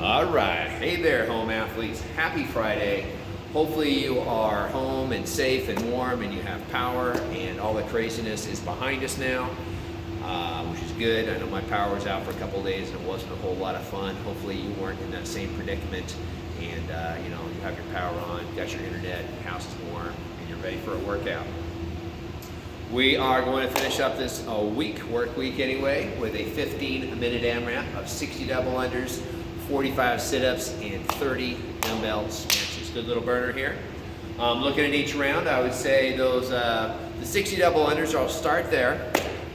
All right, hey there home athletes, happy Friday. Hopefully you are home and safe and warm and you have power and all the craziness is behind us now, which is good. I know my power was out for a couple of days and it wasn't a whole lot of fun. Hopefully you weren't in that same predicament and you have your power on, got your internet, house is warm, and you're ready for a workout. We are going to finish up this work week anyway, with a 15-minute AMRAP of 60 double unders, 45 sit-ups, and 30 dumbbell snatches. Good little burner here. Looking at each round, I would say those the 60 double unders, I'll start there.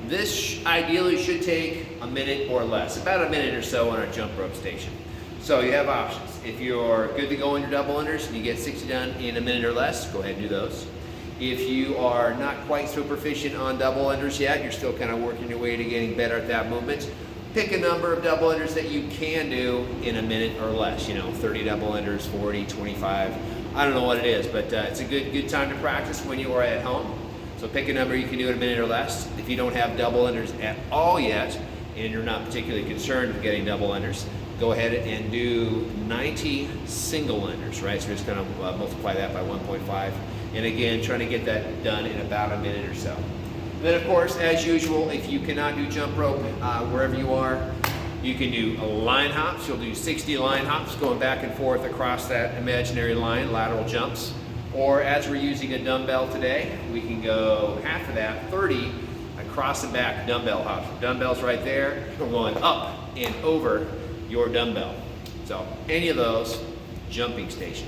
This ideally should take a minute or less, about a minute or so on our jump rope station. So you have options. If you're good to go on your double unders and you get 60 done in a minute or less, go ahead and do those. If you are not quite so proficient on double unders yet, you're still kind of working your way to getting better at that movement, pick a number of double unders that you can do in a minute or less, 30 double unders, 40, 25, I don't know what it is, but it's a good time to practice when you are at home. So pick a number you can do in a minute or less. If you don't have double unders at all yet, and you're not particularly concerned with getting double unders, go ahead and do 90 single unders, right? So we're just gonna multiply that by 1.5. And again, trying to get that done in about a minute or so. And then of course, as usual, if you cannot do jump rope wherever you are, you can do line hops. You'll do 60 line hops going back and forth across that imaginary line, lateral jumps. Or as we're using a dumbbell today, we can go half of that, 30 across and back dumbbell hops. Dumbbell's right there, we're going up and over your dumbbell. So any of those, jumping station.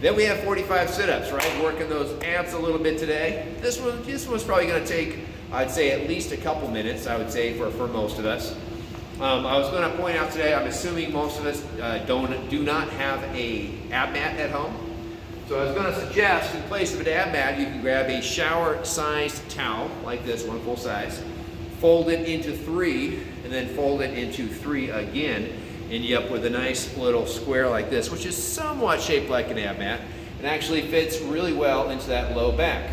Then we have 45 sit-ups, right? Working those abs a little bit today. This one's probably gonna take, I'd say, at least a couple minutes, I would say, for most of us. I was gonna point out today, I'm assuming most of us do not have a ab mat at home. So I was gonna suggest, in place of an ab mat, you can grab a shower-sized towel, like this one, full size, fold it into 3, and then fold it into 3 again, end you up with a nice little square like this, which is somewhat shaped like an ab mat, and actually fits really well into that low back.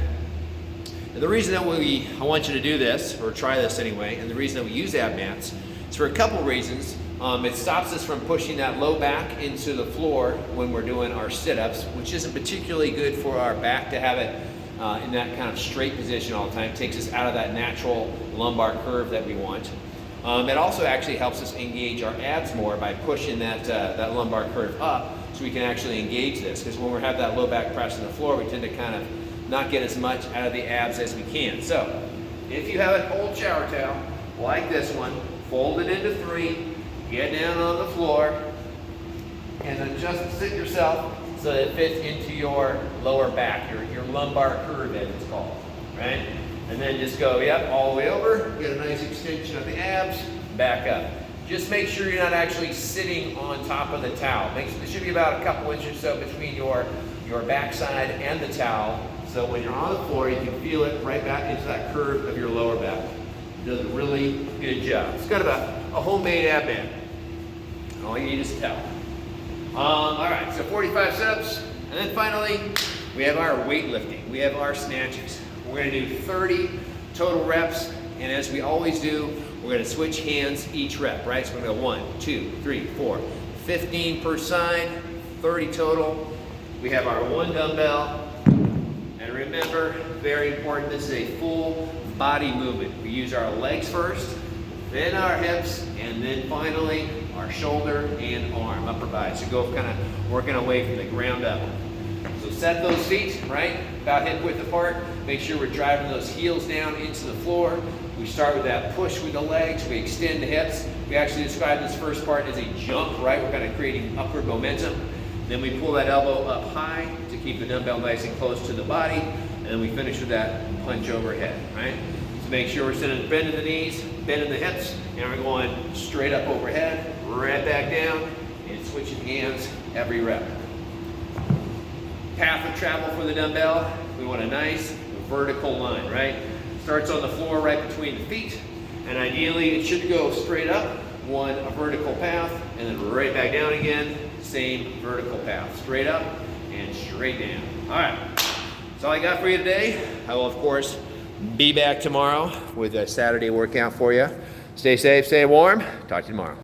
And the reason that I want you to do this, or try this anyway, and the reason that we use ab mats is for a couple reasons. It stops us from pushing that low back into the floor when we're doing our sit-ups, which isn't particularly good for our back to have it in that kind of straight position all the time. It takes us out of that natural lumbar curve that we want. It also actually helps us engage our abs more by pushing that lumbar curve up, so we can actually engage this. Because when we have that low back press on the floor, we tend to kind of not get as much out of the abs as we can. So if you have an old shower towel like this one, fold it into 3, get down on the floor, and then just sit yourself so that it fits into your lower back, your lumbar curve, as it's called, right? And then just go, all the way over, get a nice extension of the abs, back up. Just make sure you're not actually sitting on top of the towel. There should be about a couple inches or so between your backside and the towel, so when you're on the floor, you can feel it right back into that curve of your lower back. It does a really good job. It's kind of a homemade ab mat. All you need is a towel. All right, so 45 sit-ups, and then finally, we have our weightlifting. We have our snatches. We're gonna do 30 total reps, and as we always do, we're gonna switch hands each rep, right? So we're gonna go 1, 2, 3, 4, 15 per side, 30 total. We have our 1 dumbbell, and remember, very important, this is a full body movement. We use our legs first, then our hips, and then finally our shoulder and arm, upper body. So go kind of working away from the ground up. So set those feet, right, about hip width apart. Make sure we're driving those heels down into the floor. We start with that push with the legs. We extend the hips. We actually describe this first part as a jump, right? We're kind of creating upward momentum. Then we pull that elbow up high to keep the dumbbell nice and close to the body. And then we finish with that punch overhead, right? So make sure we're sitting bending the knees, bending the hips, and we're going straight up overhead, right back down, and switching hands every rep. Path of travel for the dumbbell, we want a nice vertical line, right? Starts on the floor right between the feet, and ideally it should go straight up, a vertical path, and then right back down again, same vertical path, straight up and straight down. All right, that's all I got for you today. I will, of course, be back tomorrow with a Saturday workout for you. Stay safe, stay warm. Talk to you tomorrow.